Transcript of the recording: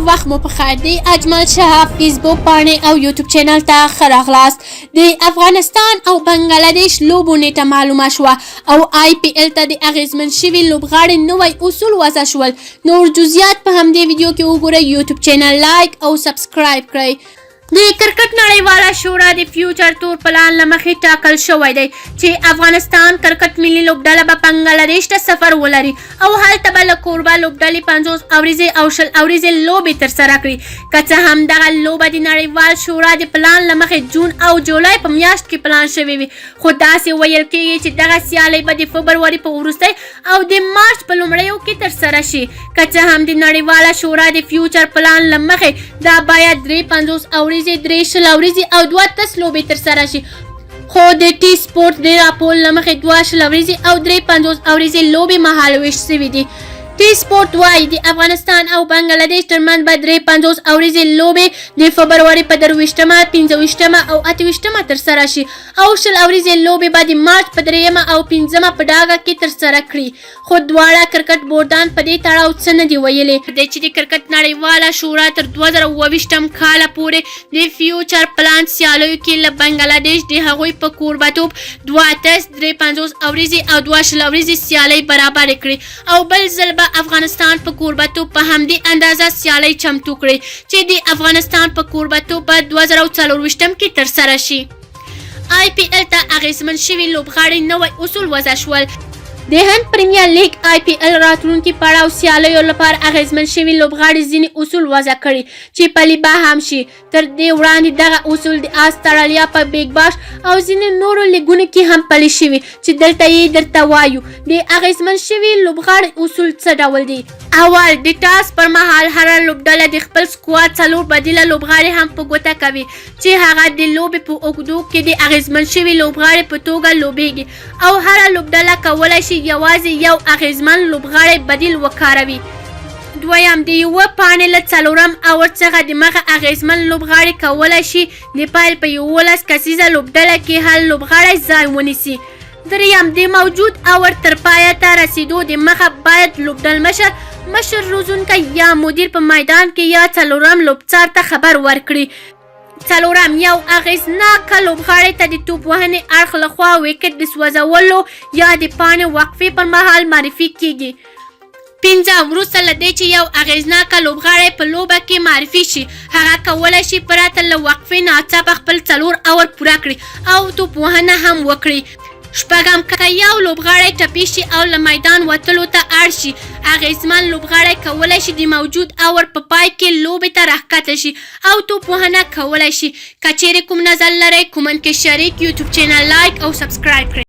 وخت مو پخیر دی. اجمل شاه فیسبوک باندې او یوټیوب چینل ته ښه راغلاست. د افغانستان او بنګلادیش لوبو نیټه معلومه شوه او آی پی ال ته د اغیزمن شوي لوبغاړي نوی اصول وضع شول. نور جزئیات په همدې ویډیو کې وګورئ. یوټیوب چینل لایک او سبسکرایب کړئ. د کرکټ نړیواله شورا د فیوچر تور پلان له مخې ټاکل شوی دی چې افغانستان کرکټ ملي لوبډله به بنګلادیش ته سفر ولري او هلته به له کوربه لوبډلې 50 اوریزې او 100 اوریزې لوبې ترسره کړي. که څه هم دغه لوبه د نړیوال شورا د پلان له مخې جون او جولای په میاشت کې پلان شوې وي، خو داسې ویل کېږي چې دغه سیالۍ به د فبروري په وروستۍ او د مارچ په لومړیو کې ترسره شي. که څه هم د نړیواله شورا د فیوچر پلان له مخې دا باید 50 اوریزې 3 اوریزې او 2 لوبې ترسره شي، خو د ټي سپورټ د راپور له مخې 2 اوریزې او 50 اوریزې لوبې مهال ویش شوي دي. ټي سپورټ وایي د افغانستان او بنګلادیش ترمنځ به 50 اوریزې لوبې د فبروري په 23مه، 25مه او 28مه ترسره شي او 100 اوریزې لوبې به د مارچ په 3مه او 5مه په ډاګه کې ترسره کړي. خو دواړه کرکټ بورډان په دې تړاو څه نه دي ویلي. چې د کرکټ نړیواله شورا تر 2022م کاله پورې د فیوچر پلان سیالیو کې له بنګلادیش د هغوی په کوربتوب 2 ټسټ 50 اوریزې او 2 اوریزې سیالۍ برابر کړي او بل ځل افغانستان په کوربتوب په همدې اندازه سیالۍ چمتو کړي چې د افغانستان په کوربتوب په 2024م کې ترسره شي. آی پی ال ته اغیزمن شوي لوبغاړي نوی اصول وضع شول. د هند پریمیر لیګ آی پی ال راتلونکي پړاو سیالیو لپاره اغیزمن شوي لوبغاړي ځینې اصول وضع کړي چې پلي به هم شي. تر دې وړاندې دغه اصول د استرالیا په بیګ باش او ځینې نورو لیګونو کې هم پلي شوي چې دلته یې درته وایو. د اغیزمن شوي لوبغاړي اصول څه ډول دي؟ اول، د ټاس پر مهال هره لوبډله د خپل سکواډ 4 بدیله لوبغاړي هم په ګوته کوي چې هغه د لوبې په اوږدو کې د اغیزمن شوي لوبغاړي په توګه لوبیږي او هره لوبډله کولی شي یوازې یو اغیزمن لوبغاړی بدیل وکاروي. دویم، د یوه پاڼې له 4م اور څخه د مخه اغیزمن لوبغاړي کولی شي د پیل په 11 کسیزه لوبډله کې هر لوبغاړی ځای ونیسي. دریم، د موجود اور تر پایه ته رسیدو د مخه باید لوبډل مشر روزونکی یا مدیر په میدان کې یا 4م لوبڅار ته خبر ورکړي. 4م، یو اغیزناکه لوبغاړي ته د توپ وهنې اړخ لخوا ویکټ د سوځولو یا د پاڼې وقفې پر مهال معرفي کیږي. 5، وروسته له دې چې یو اغیزناکه لوبغاړی په لوبه کې معرفي شي، هغه کولی شي پرته له وقفې ناڅاپه خپل 4 اور پوره کړي او توپ وهنه هم وکړي. 6، که یو لوبغاړی ټپي شي او له میدان وتلو ته اړ شي، اغیزمن لوبغاړی کولی شي د موجود اور په پای کې لوبې ته راښکته شي او توپ وهنه کولی شي. که چیرې کوم نظر لرئ کومنټ کې شریک، یوټیوب چینل لایک او سبسکرایب کړئ.